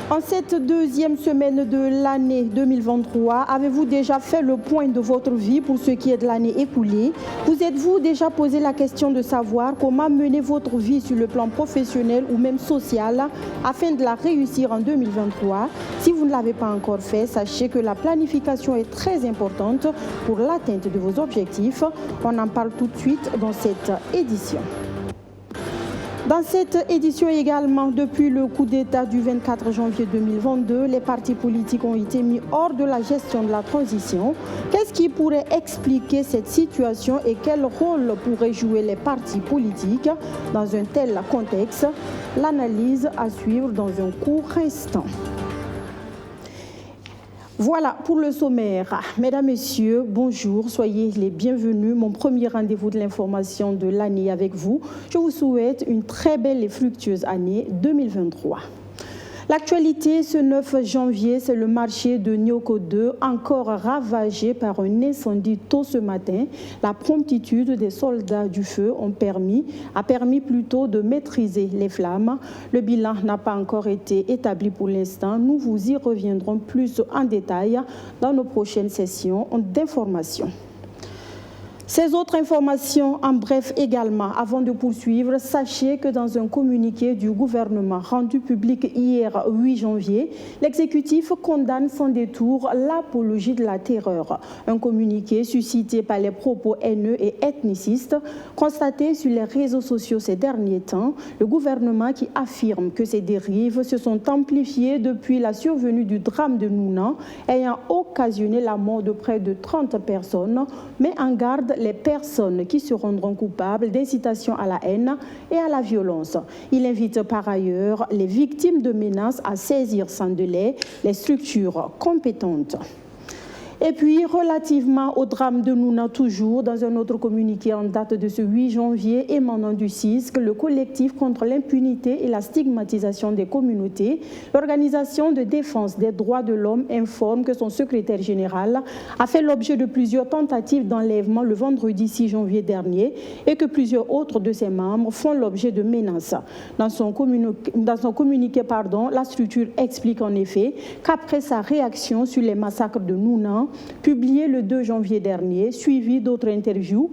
En cette deuxième semaine de l'année 2023, avez-vous déjà fait le point de votre vie pour ce qui est de l'année écoulée? Vous êtes-vous déjà posé la question de savoir comment mener votre vie sur le plan professionnel ou même social afin de la réussir en 2023? Si vous ne l'avez pas encore fait, sachez que la planification est très importante pour l'atteinte de vos objectifs. On en parle tout de suite dans cette édition. Dans cette édition également, depuis le coup d'État du 24 janvier 2022, les partis politiques ont été mis hors de la gestion de la transition. Qu'est-ce qui pourrait expliquer cette situation et quel rôle pourraient jouer les partis politiques dans un tel contexte? L'analyse à suivre dans un court instant. Voilà pour le sommaire. Mesdames, Messieurs, bonjour, soyez les bienvenus. Mon premier rendez-vous de l'information de l'année avec vous. Je vous souhaite une très belle et fructueuse année 2023. L'actualité, ce 9 janvier, c'est le marché de Nioko 2, encore ravagé par un incendie tôt ce matin. La promptitude des soldats du feu a permis plutôt de maîtriser les flammes. Le bilan n'a pas encore été établi pour l'instant. Nous vous y reviendrons plus en détail dans nos prochaines sessions d'information. Ces autres informations en bref également. Avant de poursuivre, sachez que dans un communiqué du gouvernement rendu public hier 8 janvier, l'exécutif condamne sans détour l'apologie de la terreur. Un communiqué suscité par les propos haineux et ethnicistes constatés sur les réseaux sociaux ces derniers temps. Le gouvernement qui affirme que ces dérives se sont amplifiées depuis la survenue du drame de Nouna, ayant occasionné la mort de près de 30 personnes, met en garde les personnes qui se rendront coupables d'incitation à la haine et à la violence. Il invite par ailleurs les victimes de menaces à saisir sans délai les structures compétentes. Et puis, relativement au drame de Nouna, toujours dans un autre communiqué en date de ce 8 janvier émanant du CISC, le collectif contre l'impunité et la stigmatisation des communautés, l'organisation de défense des droits de l'homme informe que son secrétaire général a fait l'objet de plusieurs tentatives d'enlèvement le vendredi 6 janvier dernier et que plusieurs autres de ses membres font l'objet de menaces. Dans son communiqué, la structure explique en effet qu'après sa réaction sur les massacres de Nouna, publié le 2 janvier dernier, suivi d'autres interviews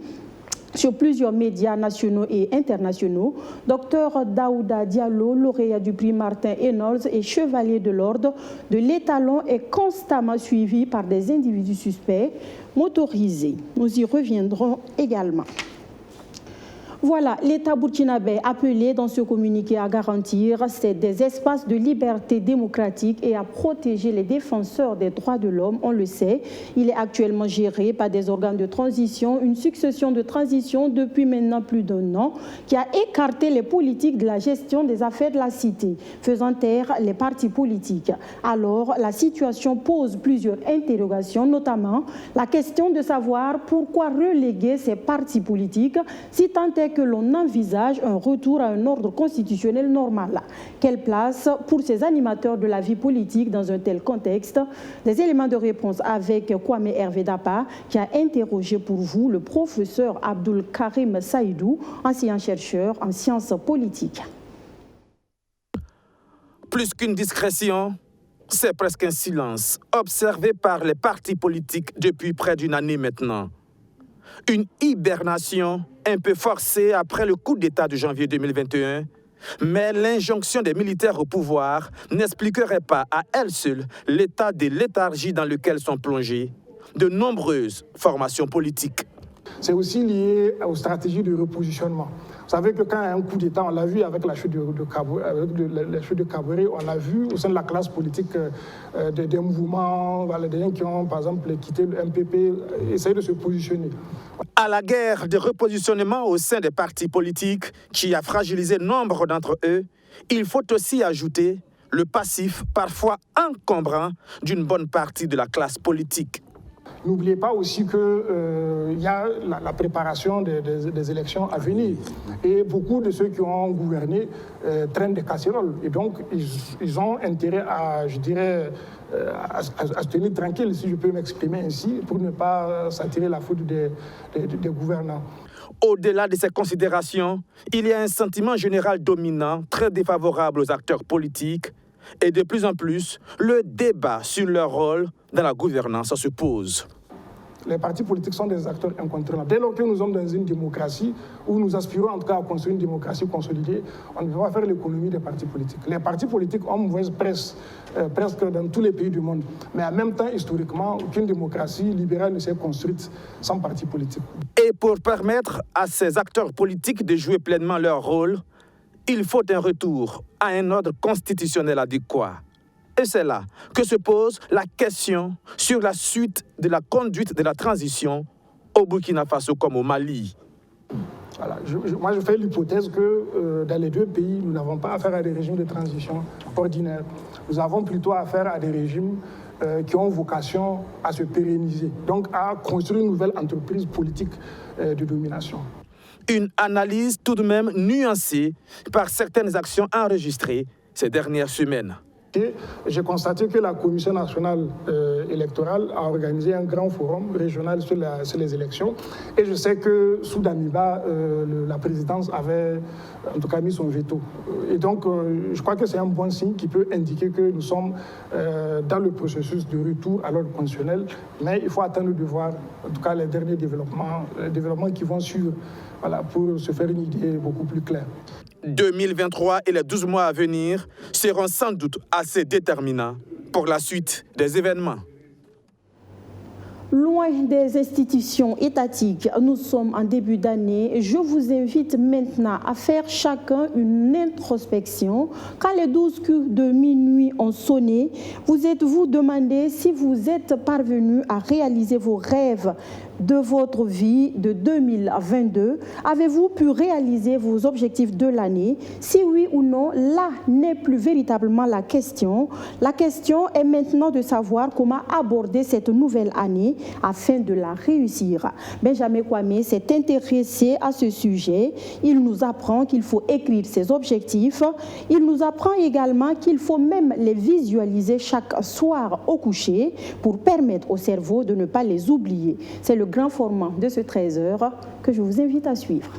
sur plusieurs médias nationaux et internationaux, Dr Daouda Diallo, lauréat du prix Martin Ennals et chevalier de l'ordre de l'Étalon, est constamment suivi par des individus suspects motorisés. Nous y reviendrons également. Voilà, l'État burkinabé appelé dans ce communiqué à garantir des espaces de liberté démocratique et à protéger les défenseurs des droits de l'homme. On le sait, il est actuellement géré par des organes de transition, une succession de transitions depuis maintenant plus d'un an qui a écarté les politiques de la gestion des affaires de la cité, faisant taire les partis politiques. Alors, la situation pose plusieurs interrogations, notamment la question de savoir pourquoi reléguer ces partis politiques si tant est que l'on envisage un retour à un ordre constitutionnel normal. Quelle place pour ces animateurs de la vie politique dans un tel contexte? Des éléments de réponse avec Kwame Hervé Dapa, qui a interrogé pour vous le professeur Abdul Karim Saïdou, ancien chercheur en sciences politiques. Plus qu'une discrétion, c'est presque un silence observé par les partis politiques depuis près d'une année maintenant. Une hibernation un peu forcée après le coup d'État de janvier 2021, mais l'injonction des militaires au pouvoir n'expliquerait pas à elle seule l'état de léthargie dans lequel sont plongées de nombreuses formations politiques. C'est aussi lié aux stratégies de repositionnement. Vous savez que quand il y a un coup d'État, on l'a vu avec la chute de Kaboré, on l'a vu au sein de la classe politique des mouvements, des gens qui ont par exemple quitté le MPP, essayer de se positionner. À la guerre de repositionnement au sein des partis politiques qui a fragilisé nombre d'entre eux, il faut aussi ajouter le passif parfois encombrant d'une bonne partie de la classe politique. N'oubliez pas aussi qu'il y a la préparation des élections à venir. Et beaucoup de ceux qui ont gouverné traînent des casseroles. Et donc, ils ont intérêt à, je dirais, à se tenir tranquille, si je peux m'exprimer ainsi, pour ne pas s'attirer la faute des gouvernants. Au-delà de ces considérations, il y a un sentiment général dominant, très défavorable aux acteurs politiques, et de plus en plus, le débat sur leur rôle dans la gouvernance se pose. Les partis politiques sont des acteurs incontournables. Dès lors que nous sommes dans une démocratie, où nous aspirons en tout cas à construire une démocratie consolidée, on ne peut pas faire l'économie des partis politiques. Les partis politiques ont mauvaise presse, presque dans tous les pays du monde. Mais en même temps, historiquement, aucune démocratie libérale ne s'est construite sans partis politiques. Et pour permettre à ces acteurs politiques de jouer pleinement leur rôle, il faut un retour à un ordre constitutionnel adéquat. Et c'est là que se pose la question sur la suite de la conduite de la transition au Burkina Faso comme au Mali. Voilà. Moi, je fais l'hypothèse que dans les deux pays, nous n'avons pas affaire à des régimes de transition ordinaires. Nous avons plutôt affaire à des régimes qui ont vocation à se pérenniser, donc à construire une nouvelle entreprise politique de domination. Une analyse tout de même nuancée par certaines actions enregistrées ces dernières semaines. J'ai constaté que la Commission nationale électorale a organisé un grand forum régional sur les élections. Et je sais que sous Damiba, la présidence avait en tout cas mis son veto. Et donc, je crois que c'est un bon signe qui peut indiquer que nous sommes dans le processus de retour à l'ordre constitutionnel. Mais il faut attendre de voir, en tout cas, les derniers développements qui vont suivre, voilà, pour se faire une idée beaucoup plus claire. 2023 et les 12 mois à venir seront sans doute assez déterminants pour la suite des événements. Loin des institutions étatiques, nous sommes en début d'année. Je vous invite maintenant à faire chacun une introspection. Quand les 12 coups de minuit ont sonné, vous êtes-vous demandé si vous êtes parvenu à réaliser vos rêves de votre vie de 2022? Avez-vous pu réaliser vos objectifs de l'année? Si oui ou non, là n'est plus véritablement la question. La question est maintenant de savoir comment aborder cette nouvelle année afin de la réussir. Benjamin Kwame s'est intéressé à ce sujet. Il nous apprend qu'il faut écrire ses objectifs. Il nous apprend également qu'il faut même les visualiser chaque soir au coucher pour permettre au cerveau de ne pas les oublier. C'est le grand format de ce 13h que je vous invite à suivre.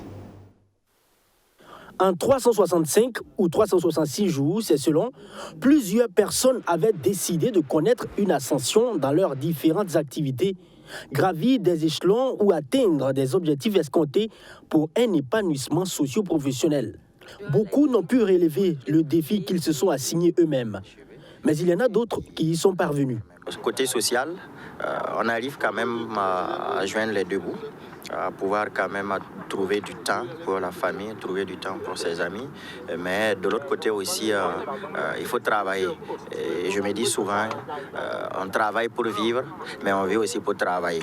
En 365 ou 366 jours, c'est selon, plusieurs personnes avaient décidé de connaître une ascension dans leurs différentes activités, gravir des échelons ou atteindre des objectifs escomptés pour un épanouissement socio-professionnel. Beaucoup n'ont pu relever le défi qu'ils se sont assignés eux-mêmes, mais il y en a d'autres qui y sont parvenus. Côté social, on arrive quand même à joindre les deux bouts, à pouvoir quand même trouver du temps pour la famille, trouver du temps pour ses amis. Mais de l'autre côté aussi, il faut travailler. Et je me dis souvent, on travaille pour vivre, mais on vit aussi pour travailler.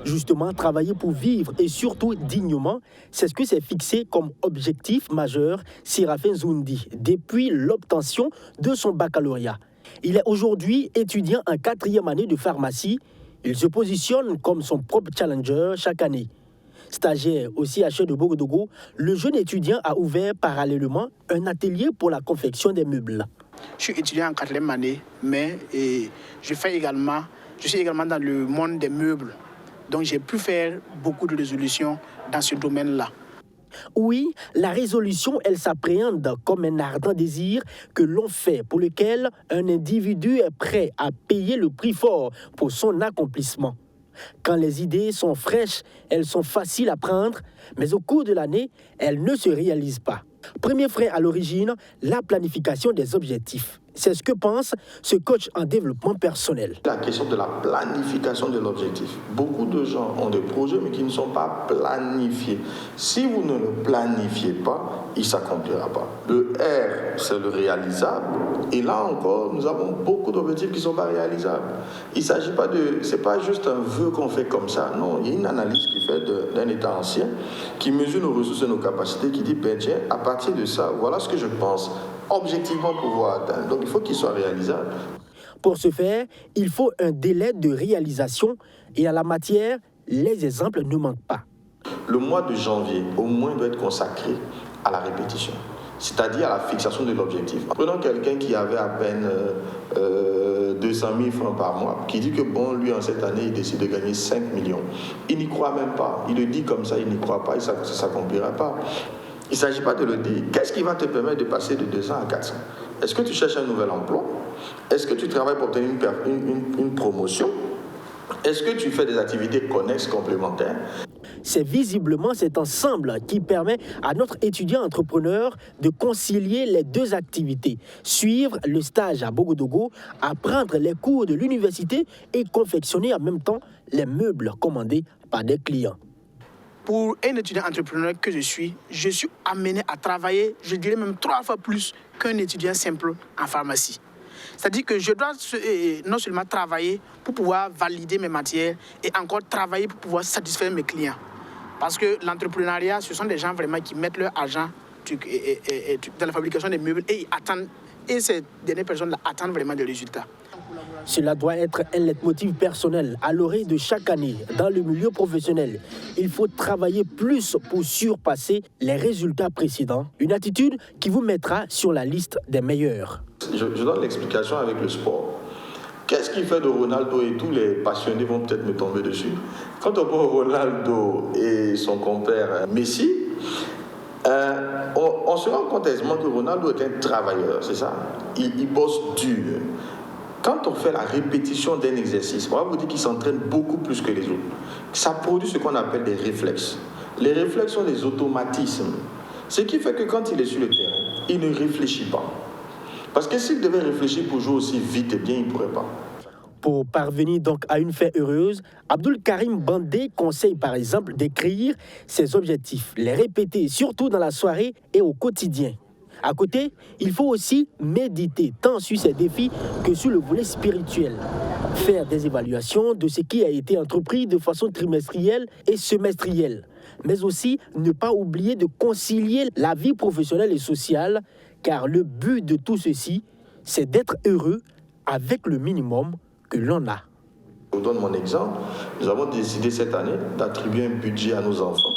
Justement, travailler pour vivre et surtout dignement, c'est ce que s'est fixé comme objectif majeur Séraphin Zoundi depuis l'obtention de son baccalauréat. Il est aujourd'hui étudiant en 4e année de pharmacie. Il se positionne comme son propre challenger chaque année. Stagiaire au CHE de Bogodogo, le jeune étudiant a ouvert parallèlement un atelier pour la confection des meubles. Je suis étudiant en 4e année, mais je suis également dans le monde des meubles. Donc j'ai pu faire beaucoup de résolutions dans ce domaine-là. Oui, la résolution, elle s'appréhende comme un ardent désir que l'on fait, pour lequel un individu est prêt à payer le prix fort pour son accomplissement. Quand les idées sont fraîches, elles sont faciles à prendre, mais au cours de l'année, elles ne se réalisent pas. Premier frein à l'origine, la planification des objectifs. C'est ce que pense ce coach en développement personnel. La question de la planification de l'objectif. Beaucoup de gens ont des projets mais qui ne sont pas planifiés. Si vous ne le planifiez pas, il ne s'accomplira pas. Le R, c'est le réalisable. Et là encore, nous avons beaucoup d'objectifs qui ne sont pas réalisables. Il ne s'agit pas c'est pas juste un vœu qu'on fait comme ça. Non, il y a une analyse qui fait d'un état ancien, qui mesure nos ressources et nos capacités, qui dit, ben tiens, à partir de ça, voilà ce que je pense objectivement pouvoir atteindre. Donc il faut qu'il soit réalisable. Pour ce faire, il faut un délai de réalisation et en la matière, les exemples ne manquent pas. Le mois de janvier, au moins, doit être consacré à la répétition, c'est-à-dire à la fixation de l'objectif. Prenons quelqu'un qui avait à peine 200 000 francs par mois, qui dit que bon, lui, en cette année, il décide de gagner 5 millions. Il n'y croit même pas. Il le dit comme ça, il n'y croit pas et ça ne s'accomplira pas. Il ne s'agit pas de le dire. Qu'est-ce qui va te permettre de passer de 200 à 400 ? Est-ce que tu cherches un nouvel emploi ? Est-ce que tu travailles pour obtenir une promotion ? Est-ce que tu fais des activités connexes complémentaires ? C'est visiblement cet ensemble qui permet à notre étudiant entrepreneur de concilier les deux activités, suivre le stage à Bogodogo, apprendre les cours de l'université et confectionner en même temps les meubles commandés par des clients. Pour un étudiant entrepreneur que je suis amené à travailler, je dirais même 3 fois plus qu'un étudiant simple en pharmacie. C'est-à-dire que je dois non seulement travailler pour pouvoir valider mes matières et encore travailler pour pouvoir satisfaire mes clients. Parce que l'entrepreneuriat, ce sont des gens vraiment qui mettent leur argent dans la fabrication des meubles et ils attendent. Et ces dernières personnes-là attendent vraiment des résultats. Cela doit être un leitmotiv personnel à l'oreille de chaque année dans le milieu professionnel. Il faut travailler plus pour surpasser les résultats précédents. Une attitude qui vous mettra sur la liste des meilleurs. Je donne l'explication avec le sport. Qu'est-ce qui fait de Ronaldo, et tous les passionnés vont peut-être me tomber dessus. Quand on voit Ronaldo et son compère Messi, on se rend compte aisément que Ronaldo est un travailleur, c'est ça ? Il bosse dur. Quand on fait la répétition d'un exercice, on va vous dire qu'il s'entraîne beaucoup plus que les autres. Ça produit ce qu'on appelle des réflexes. Les réflexes sont des automatismes. Ce qui fait que quand il est sur le terrain, il ne réfléchit pas. Parce que s'il devait réfléchir pour jouer aussi vite et bien, il ne pourrait pas. Pour parvenir donc à une fin heureuse, Abdul Karim Bandé conseille par exemple d'écrire ses objectifs, les répéter surtout dans la soirée et au quotidien. À côté, il faut aussi méditer tant sur ces défis que sur le volet spirituel. Faire des évaluations de ce qui a été entrepris de façon trimestrielle et semestrielle. Mais aussi ne pas oublier de concilier la vie professionnelle et sociale, car le but de tout ceci, c'est d'être heureux avec le minimum que l'on a. Je vous donne mon exemple. Nous avons décidé cette année d'attribuer un budget à nos enfants.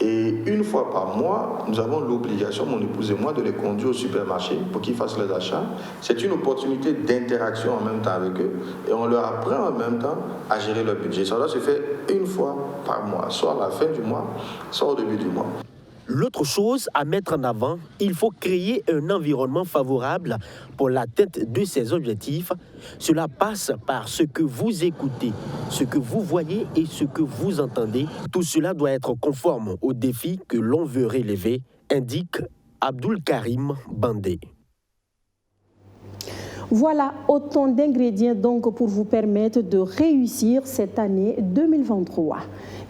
Et une fois par mois, nous avons l'obligation, mon épouse et moi, de les conduire au supermarché pour qu'ils fassent leurs achats. C'est une opportunité d'interaction en même temps avec eux et on leur apprend en même temps à gérer leur budget. Ça doit se faire une fois par mois, soit à la fin du mois, soit au début du mois. L'autre chose à mettre en avant, il faut créer un environnement favorable pour l'atteinte de ces objectifs. Cela passe par ce que vous écoutez, ce que vous voyez et ce que vous entendez. Tout cela doit être conforme aux défis que l'on veut relever, indique Abdul Karim Bandé. Voilà autant d'ingrédients donc pour vous permettre de réussir cette année 2023.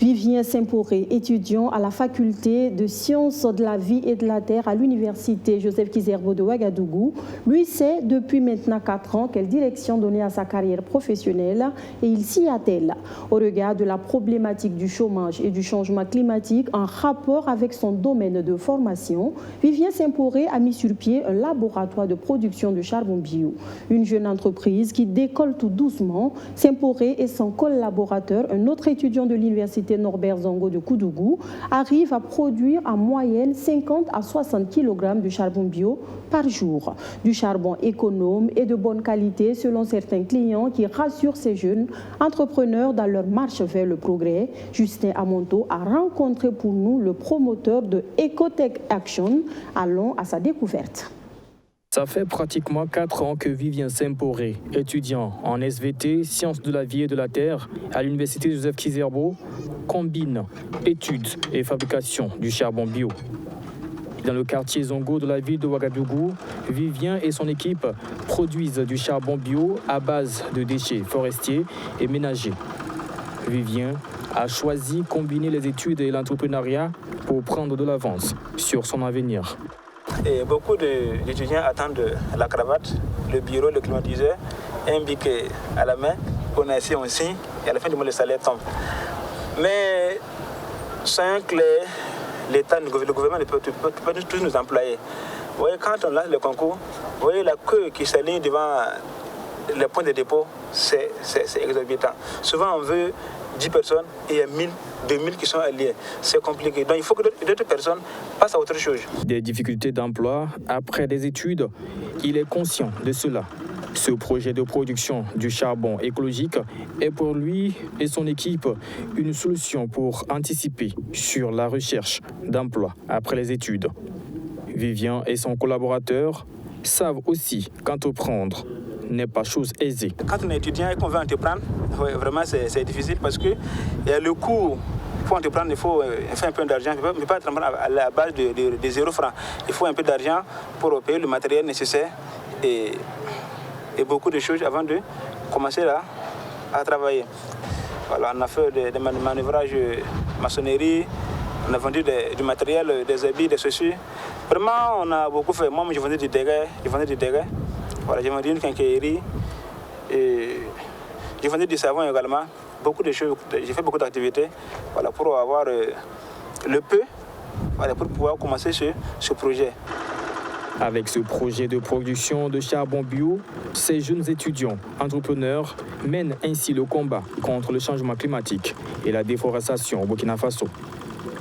Vivien Saint-Poré, étudiant à la faculté de sciences de la vie et de la terre à l'université Joseph Kizerbo de Ouagadougou, lui sait depuis maintenant 4 ans quelle direction donner à sa carrière professionnelle et il s'y attelle. Au regard de la problématique du chômage et du changement climatique en rapport avec son domaine de formation, Vivien Saint-Poré a mis sur pied un laboratoire de production de charbon bio. Une jeune entreprise qui décolle tout doucement. Saint-Poré et son collaborateur, un autre étudiant de l'université Norbert Zongo de Koudougou, arrivent à produire en moyenne 50 à 60 kg de charbon bio par jour. Du charbon économe et de bonne qualité selon certains clients qui rassurent ces jeunes entrepreneurs dans leur marche vers le progrès. Justin Amonto a rencontré pour nous le promoteur de Ecotech Action. Allons à sa découverte. Ça fait pratiquement 4 ans que Vivien Saint-Poré, étudiant en SVT, Sciences de la vie et de la terre, à l'université Joseph Kizerbo, combine études et fabrication du charbon bio. Dans le quartier Zongo de la ville de Ouagadougou, Vivien et son équipe produisent du charbon bio à base de déchets forestiers et ménagers. Vivien a choisi de combiner les études et l'entrepreneuriat pour prendre de l'avance sur son avenir. Et beaucoup d'étudiants attendent la cravate, le bureau, le climatiseur, un bic à la main, on a ici, on signe, et à la fin du mois, le salaire tombe. Mais sans que l'État, le gouvernement ne peut pas tous nous employer. Vous voyez, quand on lance le concours, vous voyez la queue qui s'aligne devant les points de dépôt, c'est exorbitant. Souvent, on veut 10 personnes et il y a 1000, 2000 qui sont alliés. C'est compliqué. Donc, il faut que d'autres personnes passent à autre chose. Des difficultés d'emploi après des études, il est conscient de cela. Ce projet de production du charbon écologique est pour lui et son équipe une solution pour anticiper sur la recherche d'emploi après les études. Vivien et son collaborateur savent aussi qu'entreprendre n'est pas chose aisée. Quand on est étudiant et qu'on veut entreprendre, vraiment c'est difficile parce que il y a le coût. Pour entreprendre, il faut faire un peu d'argent. Il ne peut pas entreprendre à la base de 0 francs. Il faut un peu d'argent pour payer le matériel nécessaire et beaucoup de choses avant de commencer à travailler. Voilà, on a fait des manœuvrages maçonnerie, on a vendu du matériel, des habits, des chaussures. Vraiment, on a beaucoup fait. Moi, je vendais du dégât. Voilà, j'ai vendu une quincaillerie et j'ai vendu du savon également. Beaucoup de choses, j'ai fait beaucoup d'activités voilà, pour avoir le peu voilà, pour pouvoir commencer ce projet. Avec ce projet de production de charbon bio, ces jeunes étudiants entrepreneurs mènent ainsi le combat contre le changement climatique et la déforestation au Burkina Faso.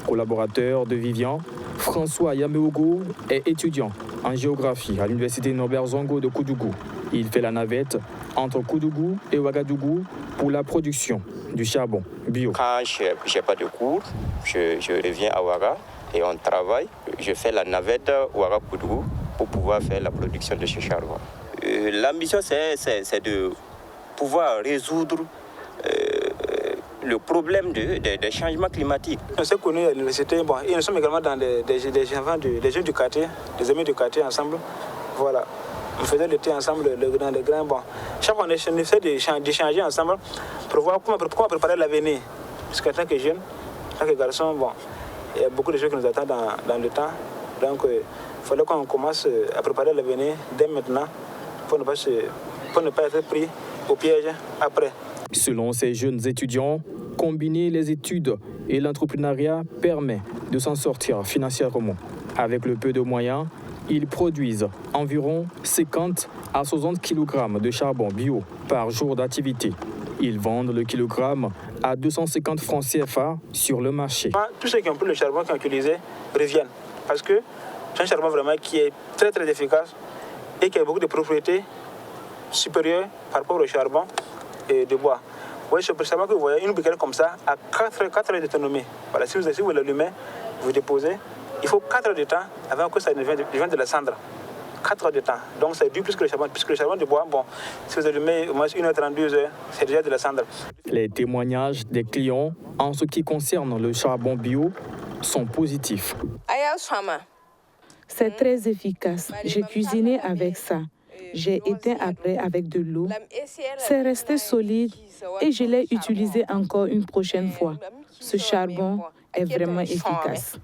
Collaborateur de Vivien, François Yameogo est étudiant en géographie à l'université Norbert Zongo de Koudougou. Il fait la navette entre Koudougou et Ouagadougou pour la production du charbon bio. Quand je n'ai pas de cours, je reviens à Ouaga et on travaille. Je fais la navette Ouaga-Koudougou pour pouvoir faire la production de ce charbon. L'ambition, c'est de pouvoir résoudre le problème des changements climatiques. On s'est connus à l'université, et nous sommes également dans des jeunes du quartier, des amis du quartier ensemble. Voilà. On faisait le thé ensemble dans les grains. Chaque fois, on essaie d'échanger ensemble pour voir comment préparer l'avenir. Parce qu'en tant que jeune, en tant que garçon, il y a beaucoup de choses qui nous attendent dans le temps. Donc, il fallait qu'on commence à préparer l'avenir dès maintenant pour ne pas être pris au piège après. Selon ces jeunes étudiants, combiner les études et l'entrepreneuriat permet de s'en sortir financièrement. Avec le peu de moyens, ils produisent environ 50 à 60 kg de charbon bio par jour d'activité. Ils vendent le kilogramme à 250 francs CFA sur le marché. Tous ceux qui ont pris le charbon, qui ont utilisé, reviennent. Parce que c'est un charbon vraiment qui est très très efficace et qui a beaucoup de propriétés supérieures par rapport au charbon et de bois. Vous voyez, c'est précisément que vous voyez une briquette comme ça à 4 heures d'autonomie. Voilà, si vous l'allumez, vous déposez, il faut 4 heures de temps avant que ça ne vienne de la cendre. 4 heures de temps. Donc ça dure plus que le charbon. Puisque le charbon de bois, si vous allumez au moins 1h30, 2 heures, c'est déjà de la cendre. Les témoignages des clients en ce qui concerne le charbon bio sont positifs. C'est très efficace. J'ai cuisiné avec ça. J'ai éteint après avec de l'eau. C'est resté solide et je l'ai utilisé encore une prochaine fois. Ce charbon est vraiment efficace.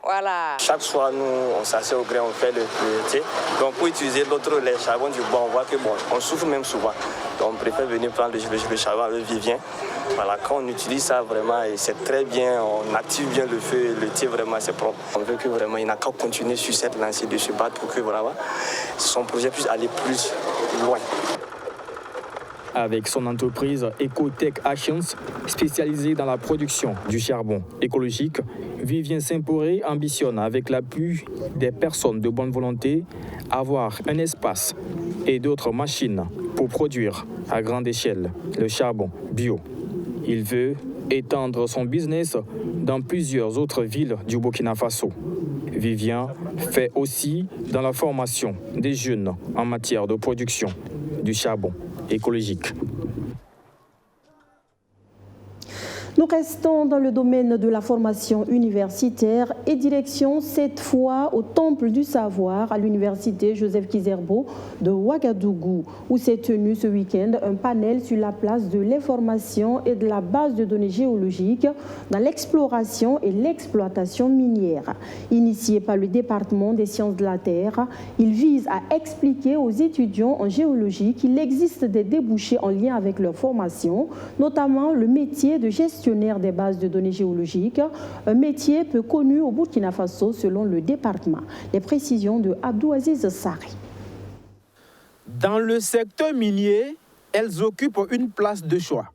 Voilà. Chaque soir, nous, on s'assied au grain, on fait le thé. Donc, pour utiliser les charbons du bois, on voit que on souffre même souvent. Donc, on préfère venir prendre le charbon avec Vivien. Voilà, quand on utilise ça, vraiment, c'est très bien. On active bien le feu, le thé, vraiment, c'est propre. On veut que vraiment, il n'a qu'à continuer sur cette lancée de se battre pour que vraiment, son projet puisse aller plus loin. Avec son entreprise Ecotech Actions, spécialisée dans la production du charbon écologique, Vivien Saint-Poré ambitionne, avec l'appui des personnes de bonne volonté, avoir un espace et d'autres machines pour produire à grande échelle le charbon bio. Il veut étendre son business dans plusieurs autres villes du Burkina Faso. Vivien fait aussi dans la formation des jeunes en matière de production du charbon écologique. Nous restons dans le domaine de la formation universitaire et direction cette fois au Temple du Savoir à l'université Joseph Kizerbo de Ouagadougou, où s'est tenu ce week-end un panel sur la place de l'information et de la base de données géologiques dans l'exploration et l'exploitation minière. Initié par le département des sciences de la Terre, il vise à expliquer aux étudiants en géologie qu'il existe des débouchés en lien avec leur formation, notamment le métier de gestionnaire des bases de données géologiques, un métier peu connu au Burkina Faso selon le département. Les précisions de Abdou Aziz Sari. Dans le secteur minier, elles occupent une place de choix.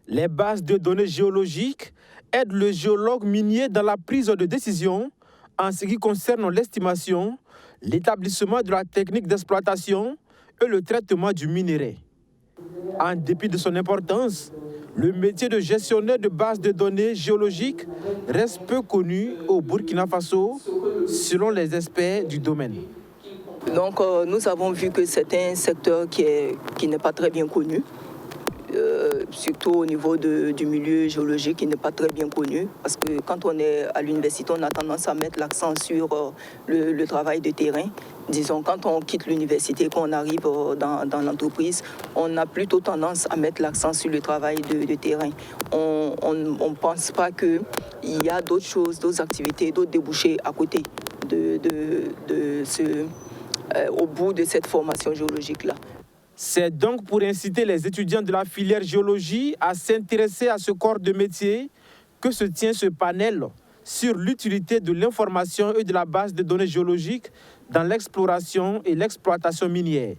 Les bases de données géologiques aident le géologue minier dans la prise de décision en ce qui concerne l'estimation, l'établissement de la technique d'exploitation et le traitement du minerai. En dépit de son importance, le métier de gestionnaire de bases de données géologiques reste peu connu au Burkina Faso, selon les experts du domaine. Donc nous avons vu que c'est un secteur qui n'est pas très bien connu, surtout au niveau du milieu géologique qui n'est pas très bien connu, parce que quand on est à l'université, on a tendance à mettre l'accent sur le travail de terrain. Disons, quand on quitte l'université, qu'on arrive dans l'entreprise, on a plutôt tendance à mettre l'accent sur le travail de terrain. On ne pense pas qu'il y a d'autres choses, d'autres activités, d'autres débouchés à côté au bout de cette formation géologique-là. C'est donc pour inciter les étudiants de la filière géologie à s'intéresser à ce corps de métier que se tient ce panel sur l'utilité de l'information et de la base de données géologiques dans l'exploration et l'exploitation minière.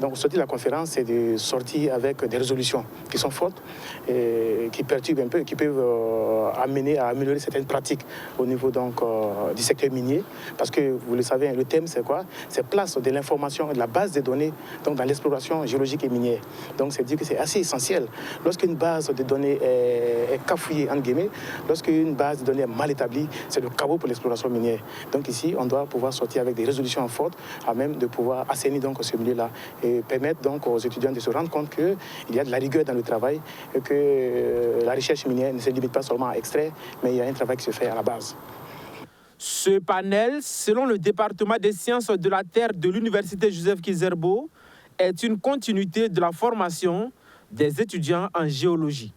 Donc, sortir de la conférence, c'est de sortir avec des résolutions qui sont fortes, et qui perturbent un peu, qui peuvent amener à améliorer certaines pratiques au niveau du secteur minier. Parce que, vous le savez, le thème, c'est quoi? C'est place de l'information et de la base des données dans l'exploration géologique et minière. Donc, c'est dire que c'est assez essentiel. Lorsqu'une base de données est cafouillée, entre guillemets, lorsqu'une base de données est mal établie, c'est le chaos pour l'exploration minière. Donc, ici, on doit pouvoir sortir avec des résolutions fortes, à même de pouvoir assainir ce milieu-là. Et permettre donc aux étudiants de se rendre compte qu'il y a de la rigueur dans le travail et que la recherche minière ne se limite pas seulement à extraire, mais il y a un travail qui se fait à la base. Ce panel, selon le département des sciences de la Terre de l'Université Joseph Kizerbo, est une continuité de la formation des étudiants en géologie.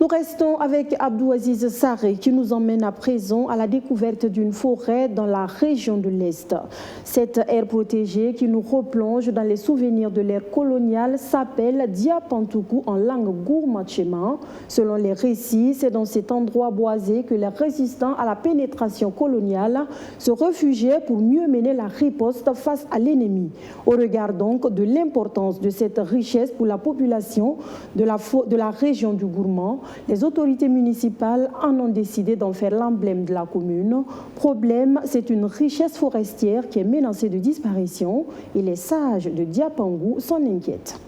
Nous restons avec Abdouaziz Sarré qui nous emmène à présent à la découverte d'une forêt dans la région de l'Est. Cette aire protégée qui nous replonge dans les souvenirs de l'ère coloniale s'appelle Diapantoukou en langue gourmandchema. Selon les récits, c'est dans cet endroit boisé que les résistants à la pénétration coloniale se réfugiaient pour mieux mener la riposte face à l'ennemi. Au regard donc de l'importance de cette richesse pour la population de la région du Gourmand, les autorités municipales en ont décidé d'en faire l'emblème de la commune. Problème, c'est une richesse forestière qui est menacée de disparition et les sages de Diapangou s'en inquiètent.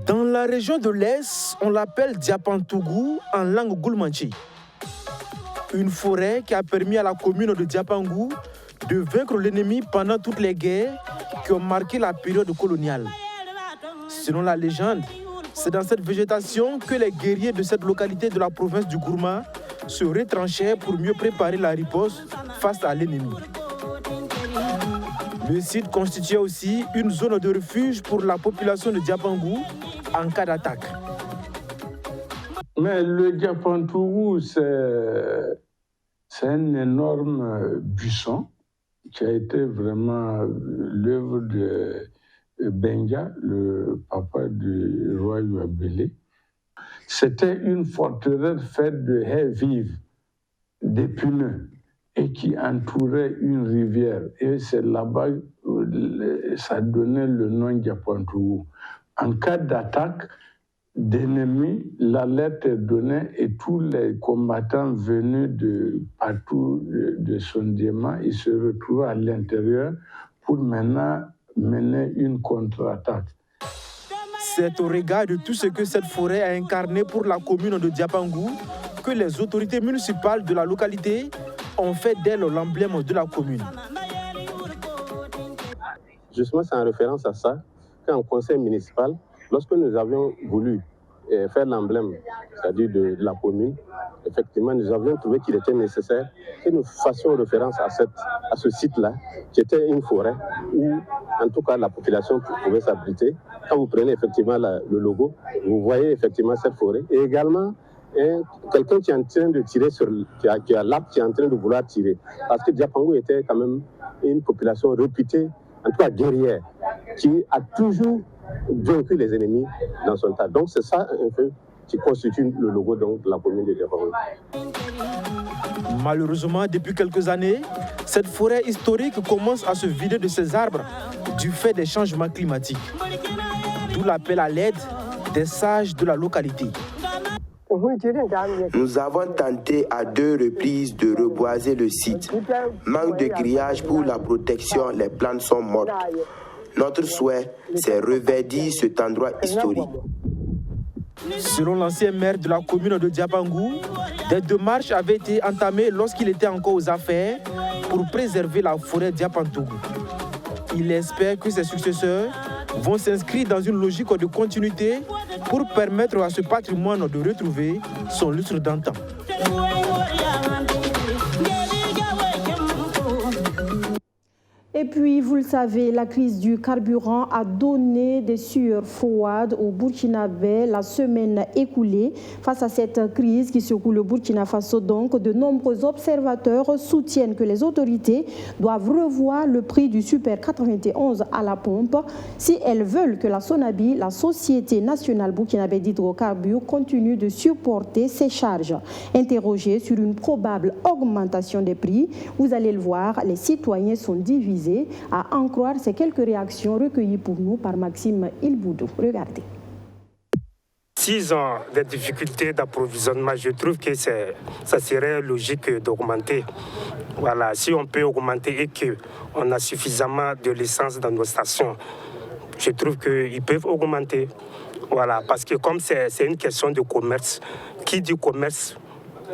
Dans la région de l'Est, on l'appelle Diapantougou en langue goulmanchi. Une forêt qui a permis à la commune de Diapangou de vaincre l'ennemi pendant toutes les guerres qui ont marqué la période coloniale. Selon la légende, c'est dans cette végétation que les guerriers de cette localité de la province du Gourma se retranchaient pour mieux préparer la riposte face à l'ennemi. Le site constituait aussi une zone de refuge pour la population de Diapangou en cas d'attaque. Mais le Diapantougou, c'est un énorme buisson qui a été vraiment l'œuvre de Benga, le papa du roi Youabélé. C'était une forteresse faite de haies vives, d'épineux, et qui entourait une rivière. Et c'est là-bas que ça donnait le nom Diapantougou. En cas d'attaque d'ennemis, l'alerte est donnée et tous les combattants venus de partout de Sondiema, ils se retrouvent à l'intérieur pour maintenant mener une contre-attaque. C'est au regard de tout ce que cette forêt a incarné pour la commune de Diapangou que les autorités municipales de la localité ont fait d'elle l'emblème de la commune. Justement, c'est en référence à ça qu'en conseil municipal, lorsque nous avions voulu faire l'emblème, c'est-à-dire de la commune, effectivement, nous avions trouvé qu'il était nécessaire que nous fassions référence à ce site-là, qui était une forêt où, en tout cas, la population pouvait s'abriter. Quand vous prenez effectivement le logo, vous voyez effectivement cette forêt. Et également, quelqu'un qui est en train de tirer qui a l'arme qui est en train de vouloir tirer. Parce que Diapangou était quand même une population réputée, en tout cas guerrière, qui a toujours vaincu les ennemis dans son tas. Donc c'est ça un peu qui constitue le logo donc, de la commune de Diapangou. Malheureusement, depuis quelques années, cette forêt historique commence à se vider de ses arbres du fait des changements climatiques. D'où l'appel à l'aide des sages de la localité. Nous avons tenté à 2 reprises de reboiser le site. Manque de grillage pour la protection, les plantes sont mortes. Notre souhait, c'est reverdir cet endroit historique. Selon l'ancien maire de la commune de Diapangou, des démarches avaient été entamées lorsqu'il était encore aux affaires pour préserver la forêt Diapantougou. Il espère que ses successeurs vont s'inscrire dans une logique de continuité pour permettre à ce patrimoine de retrouver son lustre d'antan. Et puis, vous le savez, la crise du carburant a donné des sueurs froides au Burkinabé la semaine écoulée. Face à cette crise qui secoue le Burkina Faso, donc, de nombreux observateurs soutiennent que les autorités doivent revoir le prix du Super 91 à la pompe si elles veulent que la Sonabi, la Société nationale burkinabé d'hydrocarbures, continue de supporter ses charges. Interrogés sur une probable augmentation des prix, vous allez le voir, les citoyens sont divisés. À en croire ces quelques réactions recueillies pour nous par Maxime Ilboudou. Regardez. 6 ans de difficultés d'approvisionnement, je trouve que ça serait logique d'augmenter. Voilà, si on peut augmenter et qu'on a suffisamment de l'essence dans nos stations, je trouve qu'ils peuvent augmenter. Voilà, parce que comme c'est une question de commerce, qui dit commerce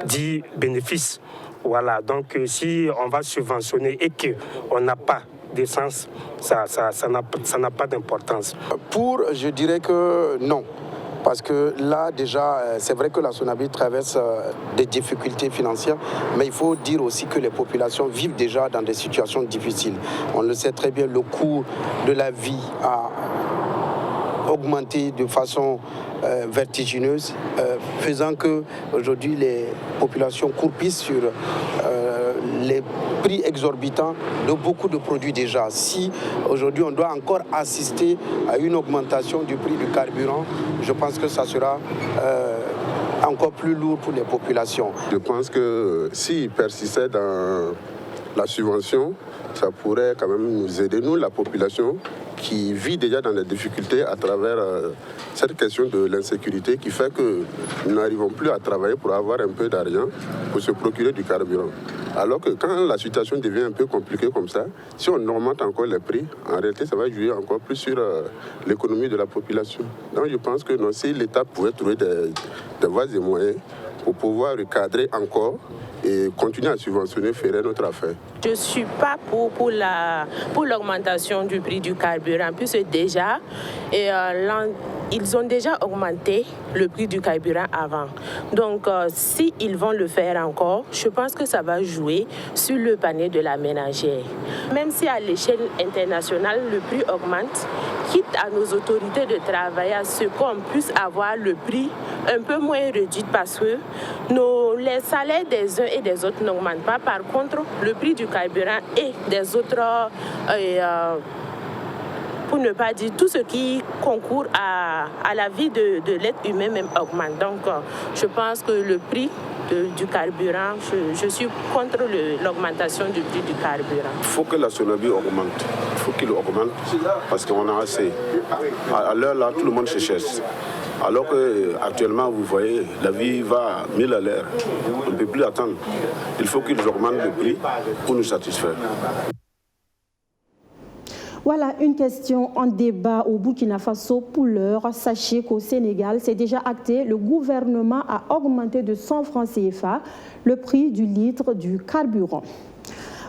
dit bénéfice. Voilà, donc si on va subventionner et qu'on n'a pas d'essence, ça n'a pas d'importance. Je dirais que non. Parce que là, déjà, c'est vrai que la Sonabi traverse des difficultés financières, mais il faut dire aussi que les populations vivent déjà dans des situations difficiles. On le sait très bien, le coût de la vie a augmenté de façon vertigineuse, faisant que aujourd'hui les populations croupissent sur les prix exorbitants de beaucoup de produits déjà. Si aujourd'hui on doit encore assister à une augmentation du prix du carburant, je pense que ça sera encore plus lourd pour les populations. Je pense que s'ils persistaient dans la subvention, ça pourrait quand même nous aider, nous, la population, qui vit déjà dans les difficultés à travers cette question de l'insécurité qui fait que nous n'arrivons plus à travailler pour avoir un peu d'argent pour se procurer du carburant. Alors que quand la situation devient un peu compliquée comme ça, si on augmente encore les prix, en réalité, ça va jouer encore plus sur l'économie de la population. Donc je pense que non, si l'État pouvait trouver des voies et moyens pour pouvoir recadrer encore et continuer à subventionner, ferait notre affaire. Je ne suis pas pour l'augmentation du prix du carburant, puisque déjà, ils ont déjà augmenté le prix du carburant avant. Donc, s'ils vont le faire encore, je pense que ça va jouer sur le panier de la ménagère. Même si à l'échelle internationale, le prix augmente, quitte à nos autorités de travailler à ce qu'on puisse avoir le prix un peu moins réduit parce que les salaires des uns et des autres n'augmentent pas. Par contre, le prix du carburant et des autres, pour ne pas dire tout ce qui concourt à la vie de l'être humain même augmente. Donc, je pense que le prix du carburant, je suis contre l'augmentation du prix du carburant. Il faut que la Sonabi augmente. Il faut qu'il augmente parce qu'on a assez. À l'heure là, tout le monde se cherche. Alors qu'actuellement, vous voyez, la vie va 1000 à l'heure. On ne peut plus attendre. Il faut qu'ils augmentent le prix pour nous satisfaire. Voilà une question en débat au Burkina Faso pour l'heure. Sachez qu'au Sénégal, c'est déjà acté. Le gouvernement a augmenté de 100 francs CFA le prix du litre du carburant.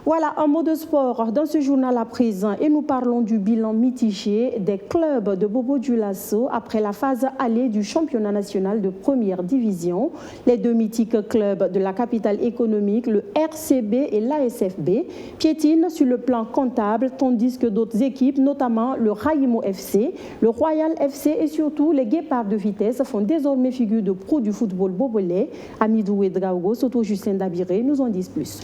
Voilà un mot de sport dans ce journal à présent et nous parlons du bilan mitigé des clubs de Bobo Dioulasso après la phase aller du championnat national de première division. Les deux mythiques clubs de la capitale économique, le RCB et l'ASFB, piétinent sur le plan comptable tandis que d'autres équipes, notamment le Raïmo FC, le Royal FC et surtout les Guépards de Vitesse font désormais figure de pro du football bobolais. Amidou Ouedraogo, Soto Justin Dabiré nous en disent plus.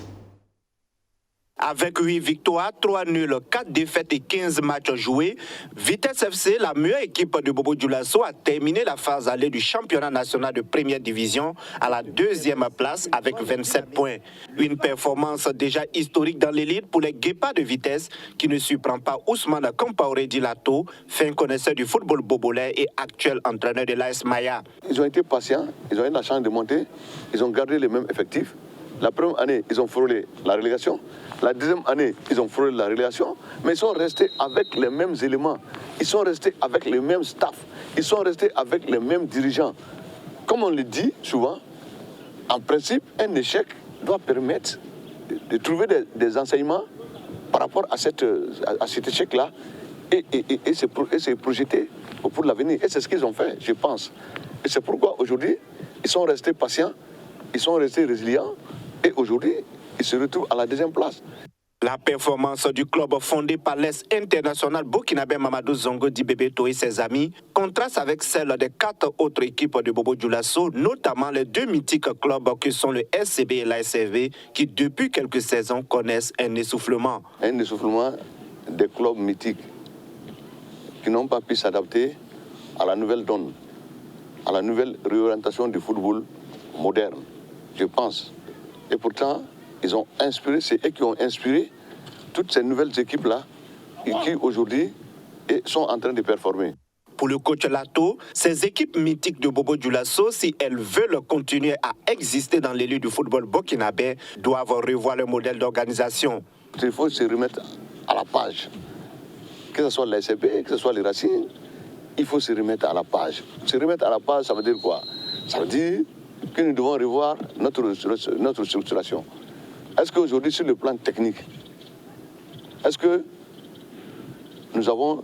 Avec 8 victoires, 3 nuls, 4 défaites et 15 matchs joués, Vitesse FC, la meilleure équipe de Bobo Dioulasso, a terminé la phase allée du championnat national de première division à la 2e place avec 27 points. Une performance déjà historique dans l'élite pour les Guépards de Vitesse qui ne surprend pas Ousmane Compaoré Dilato, fin connaisseur du football bobolais et actuel entraîneur de l'AS Maya. Ils ont été patients, ils ont eu la chance de monter, ils ont gardé les mêmes effectifs. La première année, ils ont frôlé la relégation. La deuxième année, ils ont frôlé la relégation, mais ils sont restés avec les mêmes éléments. Ils sont restés avec les mêmes staffs. Ils sont restés avec les mêmes dirigeants. Comme on le dit souvent, en principe, un échec doit permettre de trouver des enseignements par rapport à cet échec-là et se projeter pour l'avenir. Et c'est ce qu'ils ont fait, je pense. Et c'est pourquoi aujourd'hui, ils sont restés patients, ils sont restés résilients et aujourd'hui, il se retrouve à la 2e place. La performance du club fondé par l'Est international burkinabé Mamadou Zongo Dibebeto et ses amis contraste avec celle des 4 autres équipes de Bobo Dioulasso, notamment les 2 mythiques clubs que sont le SCB et l'ASFV, qui depuis quelques saisons connaissent un essoufflement. Un essoufflement des clubs mythiques qui n'ont pas pu s'adapter à la nouvelle donne, à la nouvelle réorientation du football moderne, je pense. Et pourtant, ils ont inspiré, c'est eux qui ont inspiré toutes ces nouvelles équipes-là et qui aujourd'hui sont en train de performer. Pour le coach Lato, ces équipes mythiques de Bobo Dioulasso, si elles veulent continuer à exister dans l'élite du football burkinabé, doivent revoir le modèle d'organisation. Il faut se remettre à la page. Que ce soit l'ASCB, que ce soit les Racines, il faut se remettre à la page. Se remettre à la page, ça veut dire quoi? Ça veut dire que nous devons revoir notre structuration. Est-ce qu'aujourd'hui, sur le plan technique, est-ce que nous avons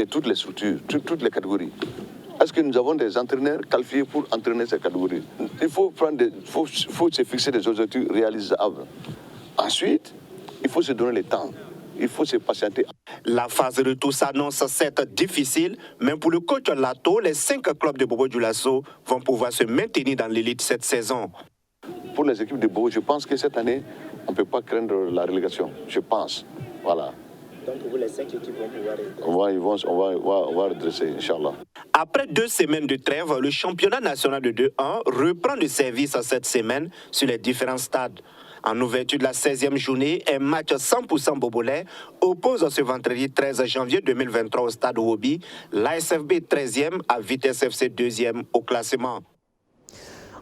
toutes les structures, toutes les catégories? Est-ce que nous avons des entraîneurs qualifiés pour entraîner ces catégories? Il faut se fixer des objectifs réalisables. Ensuite, il faut se donner le temps. Il faut se patienter. La phase de retour s'annonce certes difficile, mais pour le coach Lato, les 5 clubs de Bobo Dioulasso vont pouvoir se maintenir dans l'élite cette saison. Pour les équipes de Bobo, je pense que cette année, on ne peut pas craindre la relégation. Je pense. Voilà. Donc pour vous, les 5 équipes vont pouvoir... On va redresser, Inch'Allah. Après 2 semaines de trêve, le championnat national de 2-1 reprend le service cette semaine sur les différents stades. En ouverture de la 16e journée, un match 100% bobolais oppose ce vendredi 13 janvier 2023 au stade Wobi, l'ASFB 13e à Vitesse FC 2e au classement.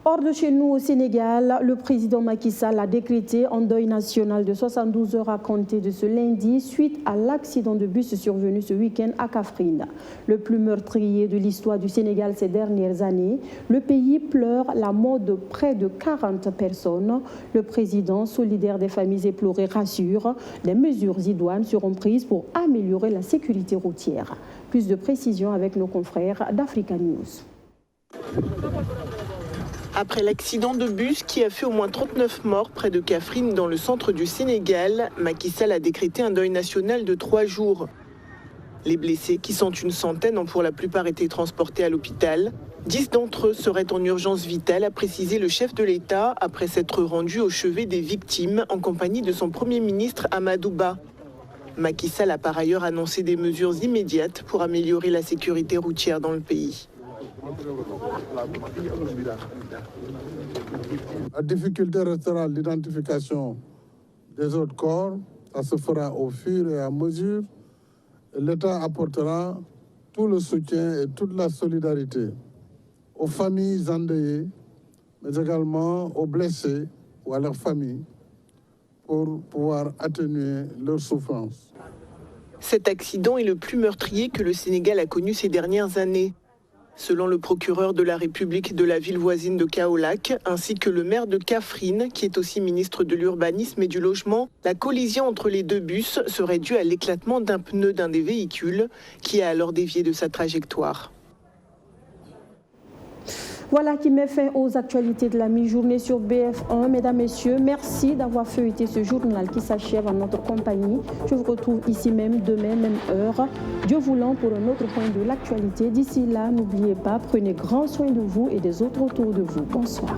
Hors de chez nous au Sénégal, le président Macky Sall a décrété un deuil national de 72 heures à compter de ce lundi suite à l'accident de bus survenu ce week-end à Kaffrine. Le plus meurtrier de l'histoire du Sénégal ces dernières années, le pays pleure la mort de près de 40 personnes. Le président, solidaire des familles éplorées, rassure, les mesures idoines seront prises pour améliorer la sécurité routière. Plus de précisions avec nos confrères d'Africa News. Après l'accident de bus qui a fait au moins 39 morts près de Kaffrine dans le centre du Sénégal, Macky Sall a décrété un deuil national de 3 jours. Les blessés, qui sont une centaine, ont pour la plupart été transportés à l'hôpital. 10 d'entre eux seraient en urgence vitale, a précisé le chef de l'État après s'être rendu au chevet des victimes en compagnie de son Premier ministre Amadou Ba. Macky Sall a par ailleurs annoncé des mesures immédiates pour améliorer la sécurité routière dans le pays. La difficulté restera l'identification des autres corps. Ça se fera au fur et à mesure. L'État apportera tout le soutien et toute la solidarité aux familles endeuillées, mais également aux blessés ou à leurs familles pour pouvoir atténuer leurs souffrances. Cet accident est le plus meurtrier que le Sénégal a connu ces dernières années. Selon le procureur de la République de la ville voisine de Kaolack, ainsi que le maire de Kaffrine, qui est aussi ministre de l'Urbanisme et du Logement, la collision entre les 2 bus serait due à l'éclatement d'un pneu d'un des véhicules, qui a alors dévié de sa trajectoire. Voilà qui met fin aux actualités de la mi-journée sur BF1. Mesdames, Messieurs, merci d'avoir feuilleté ce journal qui s'achève en notre compagnie. Je vous retrouve ici même demain, même heure. Dieu voulant pour un autre point de l'actualité. D'ici là, n'oubliez pas, prenez grand soin de vous et des autres autour de vous. Bonsoir.